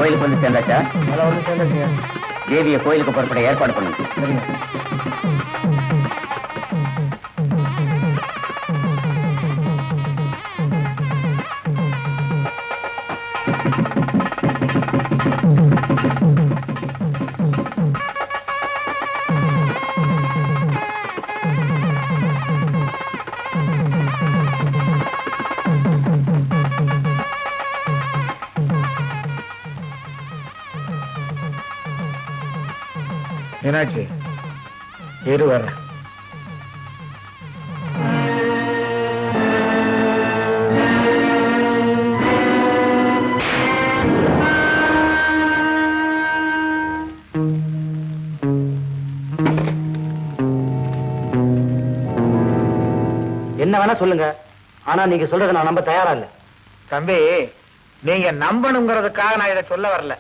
கோயிலுக்கு வந்து சேர்ந்தாச்சா? அதெல்லாம் வந்து சேர்ந்தாச்சுங்க. தேவியை கோயிலுக்கு புறப்பட ஏற்பாடு பண்ணுங்க. சரிங்க. மீனாட்சி, இரு வர. என்ன வேணா சொல்லுங்க, ஆனா நீங்க சொல்றதை நான் நம்ப தயாரா இல்ல. தம்பி, நீங்க நம்பணுங்கிறதுக்காக நான் இதை சொல்ல வரல.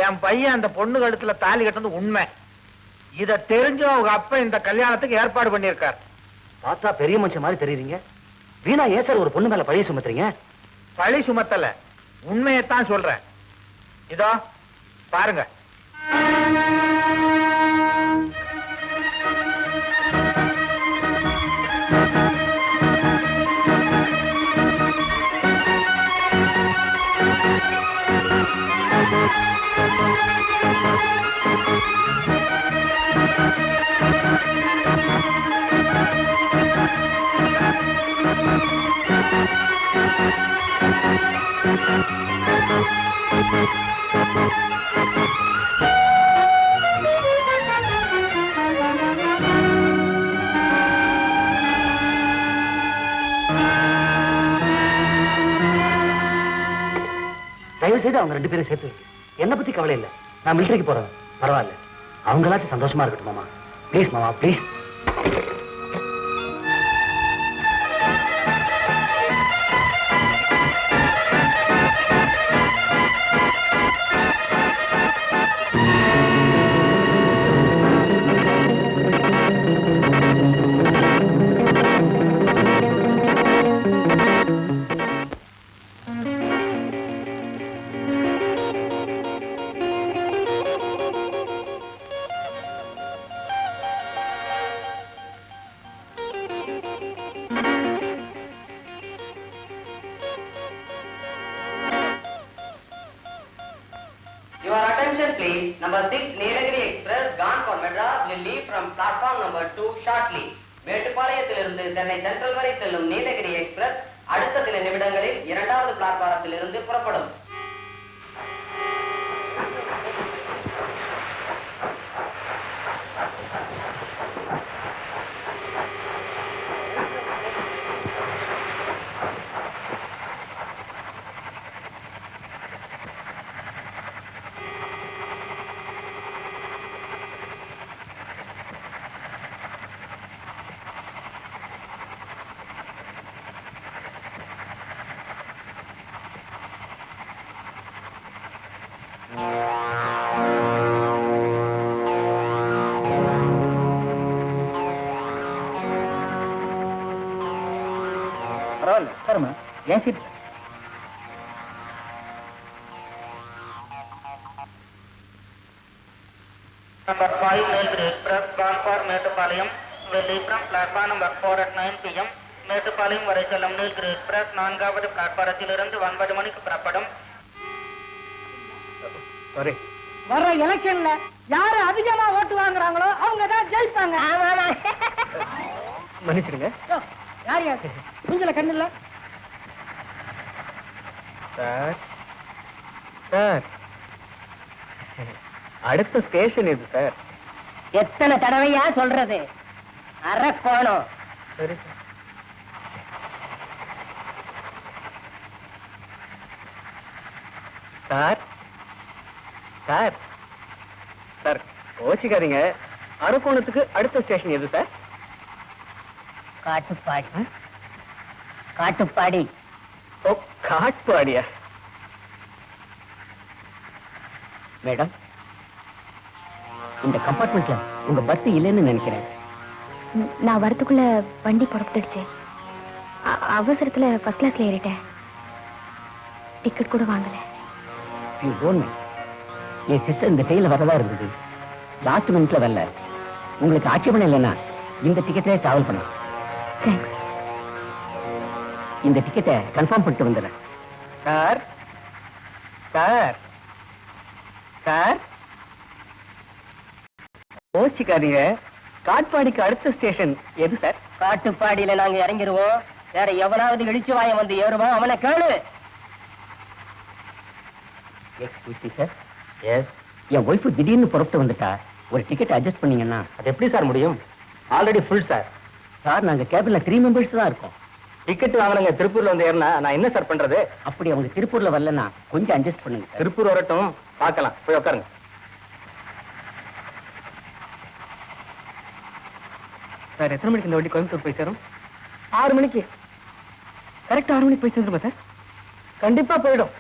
என் பையன் அந்த பொண்ணு கழுத்துல தாலி கட்டுறது உண்மை. இத தெரிஞ்சு அவங்க அப்பா இந்த கல்யாணத்துக்கு ஏற்பாடு பண்ணியிருக்கார். பார்த்தா பெரிய மனுஷன் மாதிரி தெரியுறீங்க. வீணா ஏன் சார் ஒரு பொண்ணு மேல பழைய சுமத்துறீங்க? பழி சுமத்தல, உண்மையைத்தான் சொல்றேன். இதோ பாருங்க. தயவு செய்து அவங்க 2 பேரும் சேர்த்து என்ன பத்தி கவலை இல்லை. நான் மிலிட்டரிக்கு போறேன், பரவாயில்ல. அவங்களாச்சும் சந்தோஷமா இருக்கட்டும் மாமா. ப்ளீஸ் மாமா, please. Your attention please. Number 6 Nilagiri Express gone for Madras will leave from platform number 2 shortly. மேட்டுப்பாளையத்திலிருந்து சென்னை சென்ட்ரல் வரை செல்லும் நீலகிரி எக்ஸ்பிரஸ் அடுத்த சில நிமிடங்களில் 2வது பிளாட்பாரத்திலிருந்து புறப்படும். பரவாயில்ல, உட்காருமா. ஏன் seat? Number 5 Nilgiri Express gone for Mettupalayam will leave from platform number 4 at 9 p.m. Mettupalayam வரை செல்லும் நீலகிரி எக்ஸ்பிரஸ் 4வது பிளாட்பாரத்திலிருந்து 9 மணிக்கு புறப்படும். வர்ற எலெக்ஷன்ல யாரு அதிகமா ஓட்டு வாங்குறாங்களோ அவங்க தான் ஜெயிப்பாங்க. மன்னிச்சிருங்க யார் யாரு நீங்கள கண்ணுல சார். சார், அடுத்த ஸ்டேஷன் இது சார். எத்தனை தடவையா சொல்றது? அரக்கோணம். சரி சார். சார் சார் கோச்சிக்காதீங்க. அரக்கோணத்துக்கு அடுத்த ஸ்டேஷன் எது சார்? காட்டுப்பாடி. காட்டுப்பாடி. ஓ, காட்பாடியா? மேடம், இந்த கம்பார்ட்மெண்ட்ல உங்க பஸ் இல்லைன்னு நினைக்கிறேன். நான் வரத்துக்குள்ள வண்டி புறப்பட்டுடுச்சு. அவசரத்துல ஃபர்ஸ்ட் கிளாஸ்ல ஏறிட்டேன். டிக்கெட் கூட வாங்கல. யூ டோன்ட் என் சிஸ்டர் இந்த ட்ரெயின்ல வரதா இருந்தது. லாஸ்ட் மினிட்ல வரல. உங்களுக்கு ஆட்சேபணம் இல்லைன்னா இந்த டிக்கெட்டே டிராவல் பண்ணலாம். தேங்க்ஸ். இந்த டிக்கெட்டை கன்ஃபார்ம் பண்ணிட்டு வந்துடுறேன். சார் சார் சார் யோசிக்காதீங்க. காட்பாடிக்கு அடுத்த ஸ்டேஷன் எது சார்? காட்டுப்பாடியில நாங்க இறங்கிடுவோம். வேற எவனாவது இழிச்சு வாயம் வந்து ஏறுவான், அவனை கேளு. Excuse me sir. எஸ், என் ஒய்ஃபு திடீர்னு புறப்பட்டு வந்துட்டா. ஒரு டிக்கெட் அட்ஜஸ்ட் பண்ணீங்கன்னா. அது எப்படி சார் முடியும்? Already full sir. சார் நாங்க கேபிள்ல 3 மெம்பர்ஸ் தான் இருக்கோம். டிக்கெட் வாங்கினங்க திருப்பூர்ல வந்து ஏறினா நான் என்ன சார் பண்றது? அப்படி அவங்க திருப்பூர்ல வரலன்னா கொஞ்சம் அட்ஜஸ்ட் பண்ணுங்க. திருப்பூர் வரட்டும், பார்க்கலாம். போய் உட்காருங்க. சார் எத்தனை மணிக்கு இந்த வண்டி கோயம்புத்தூர் போய் சேரும்? 6 மணிக்கு. கரெக்டா 6 மணிக்கு போய் சேர்ந்துருமா சார்? கண்டிப்பா போயிடும்.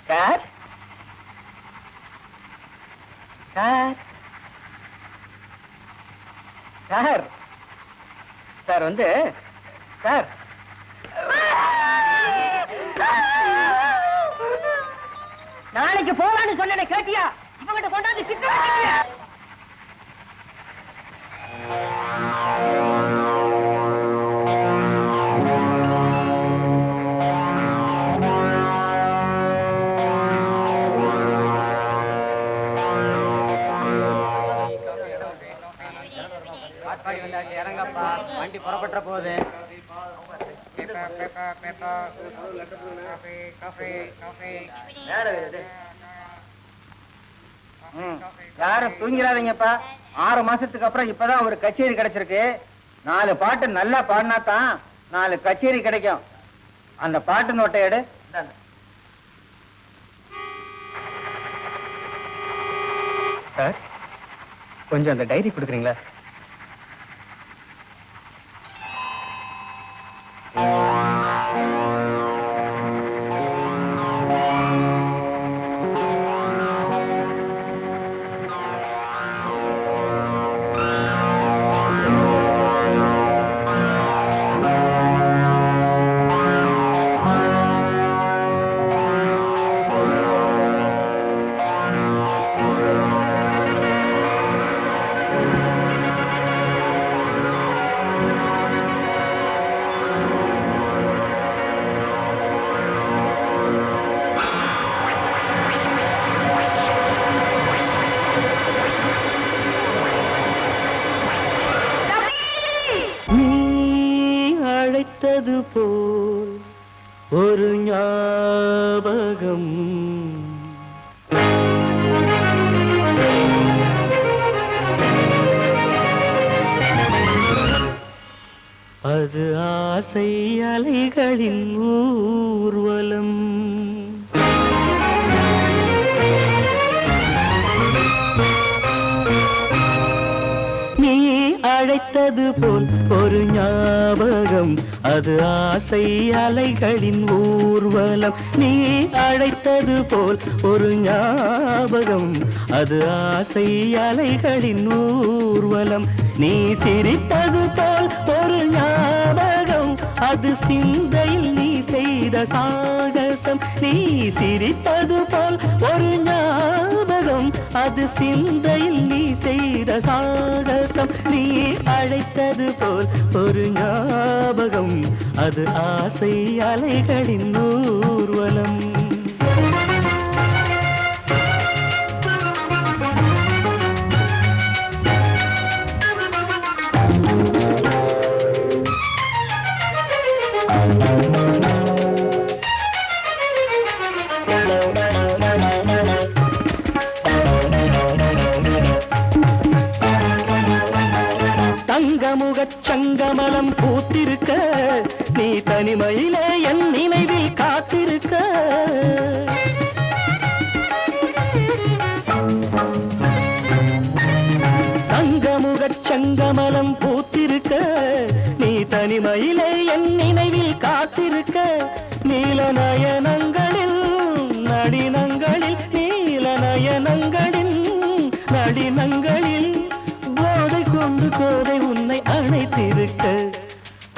சார் சார் சார் சார் வந்து சார் நாளைக்கு போலான்னு சொன்னேனே கேட்டியா? இவங்கிட்ட கொண்டாந்து சிக்க வச்சிட்டியா? இறங்கப்பா, வண்டி புறப்பட்ட போகுது. யாரும் தூங்கிறாதீங்கப்பா. 6 மாசத்துக்கு அப்புறம் இப்பதான் ஒரு கச்சேரி கிடைச்சிருக்கு. 4 பாட்டு நல்லா பாடினா தான் 4 கச்சேரி கிடைக்கும். அந்த பாட்டு நோட்டை எடு. சார் கொஞ்சம் அந்த டைரி கொடுக்குறீங்களா? அழைத்தது போல் ஒரு ஞாபகம் அது ஆசை அலைகளின் ஊர்வலம். நீ அழைத்தது போல் ஒரு ஞாபகம், அது ஆசை அலைகளின் ஊர்வலம். நீ அழைத்தது போல் ஒரு ஞாபகம், அது ஆசை அலைகளின் ஊர்வலம். நீ சிரித்தது போல் ஒரு ஞாபகம், அது சிந்தையில் நீ செய்த சாகசம். நீ சிரித்தது போல் ஒரு ஞாபகம், அது சிந்தையில் நீ செய்த சாகசம். நீ அழைத்தது போல் ஒரு ஞாபகம், அது ஆசை அலைகளின் ஊர்வலம். தங்கமுகச் சங்கமலம் பூத்திருக்க நீ தனிமையிலே என் நினைவில் காத்திருக்க தங்கமுகச் சங்கமலம் பூத்திருக்க நீ தனிமையிலே என் நினைவில் காத்திருக்க நீல நயனங்களில் நடினங்களில் நீல நயனங்களின் நடினங்களில் போதை கொண்டு கோதை உன்னை அழைத்திருக்க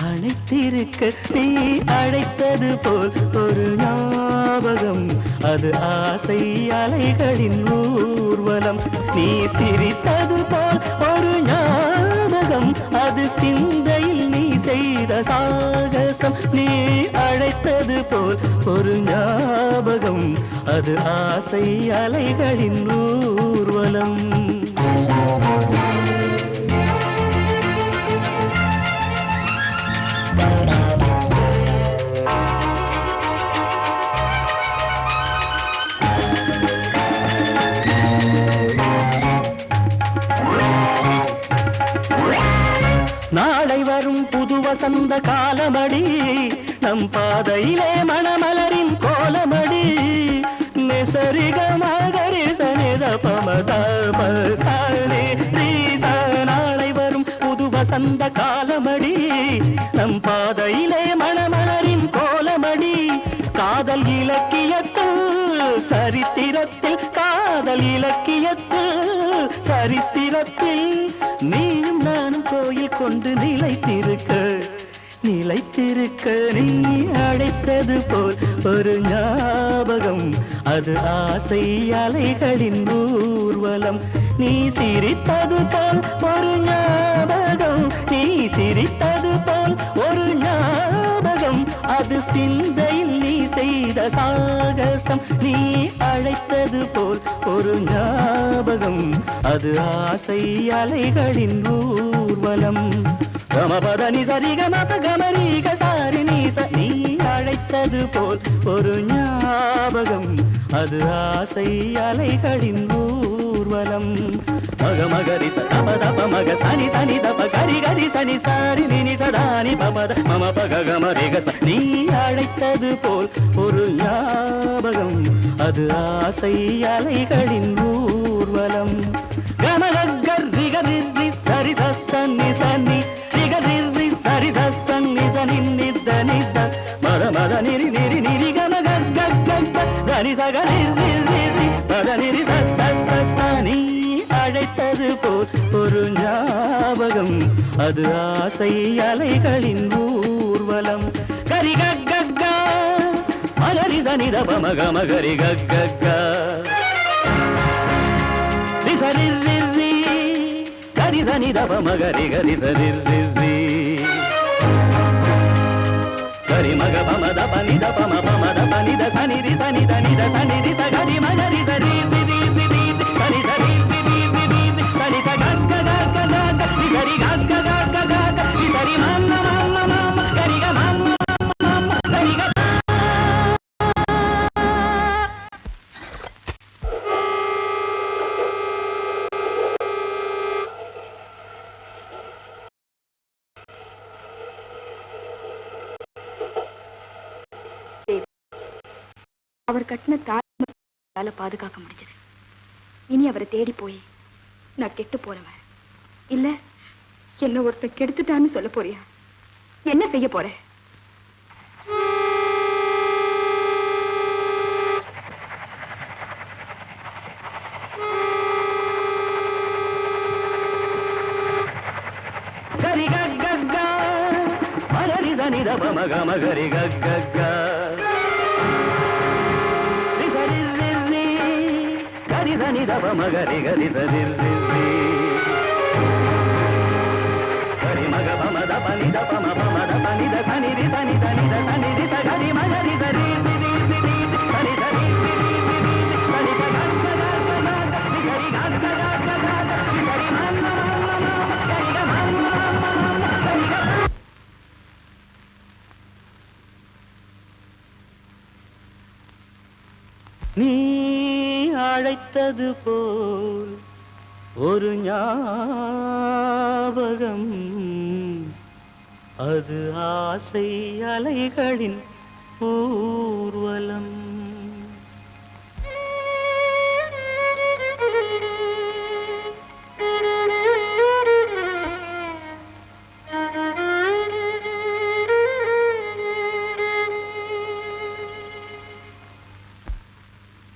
அழைத்திருக்க நீ அழைத்தது போல் ஒரு ஞாபகம் அது ஆசை அலைகளின் ஊர்வலம் நீ சிரித்தது போல் ஒரு ஞாபகம் அது சிந்தையில் நீ செய்த சாகசம் நீ அழைத்தது போல் ஒரு ஞாபகம் அது ஆசை அலைகளின் ஊர்வலம் நாளை வரும் புது வசந்த காலமடி நம் பாதையிலே மணமலரின் கோலமடி நெசரிக மகரி சனித பமதபசனி ரீச நாளை வரும் புது வசந்த காலமடி நம் பாதையிலே மணமலரின் கோலமடி காதல் இலக்கியத்தில் சரித்திரத்தில் காதல் இலக்கியத்தில் சரித்திரத்தில் நீயும் நானும் கோயில் கொண்டு நிலைத்திருக்க நிலைத்திருக்க நீ அழைத்தது போல் ஒரு ஞாபகம் அது ஆசை அலைகளின் ஊர்வலம் நீ சிரித்தது போல் ஒரு ஞாபகம் நீ சிரித்தது போல் ஒரு ஞாபகம் அது சிந்தையில் நீ செய்த சாகசம் நீ அழைத்தது போல் ஒரு ஞாபகம் அது ஆசை அலைகளின் ஊர்வலம் கமபதனி சரி கமப கமரீக சாரி நீச நீ அழைத்தது போல் ஒரு ஞாபகம் அது ஆசை அலைகளின் ஊர்வலம் மக மகரி சப தப மக சனி சனி தப கரி கரி சனி சாரி நினி சதானி பமத மம பக கமரீக நீ அழைத்தது போல் ஒரு ஞாபகம் அது ஆசை அலைகளின் ஊர்வலம் கமலகரி சரி சன்னி சன்னி ரிகரி சரி சன்னி சனி நித நித மத மத நிரி நிரி நிரி கம கரி சகரி மத நிரி சனி அழைத்தது போல் ஒரு ஞாபகம் அது ஆசை அலைகளின் ஊர்வலம் கரி கக்கா மகரி சனித பமக மகரி கக்கா சரி கரி சனி தப மகரி கரி சரி கரி மக பம தப நித பம பம தப நித சனி ரி சனி த நித சனி ரி ச கரி மகரி சரி சரி சரி சரி ச கக்க கக்க கக்க சரி கக்க கக்க கக்க சரி மம்ம மம்ம மம்ம கரி க மம்ம மம்ம கரி க அவர் கட்டின தாய் பாதுகாக்க முடிஞ்சது. இனி அவரை தேடி போய் நான் கெட்டு போறவன் இல்ல என்ன ஒருத்தன் கெடுத்துட்டான்னு சொல்ல போறியா? என்ன செய்ய போற? கரி கக்கா மகரி சனித பமக மகரி கக்கா கரி சனித பமகரி கரி சரி கரி மக பம தப நித பம பம தப நித சனி ரி சனி த நித சனி ரி ச கரி மகரி சரி சரி சரி சரி சரி சரி கக்க கக்க கரி கக்க கக்க கரி மம்ம மம்ம மம்ம கரி க மம்ம மம்ம கரி க. நீ அழைத்தது போல் ஒரு ஞாபகம், அது ஆசை அலைகளின் ஊர்வலம்.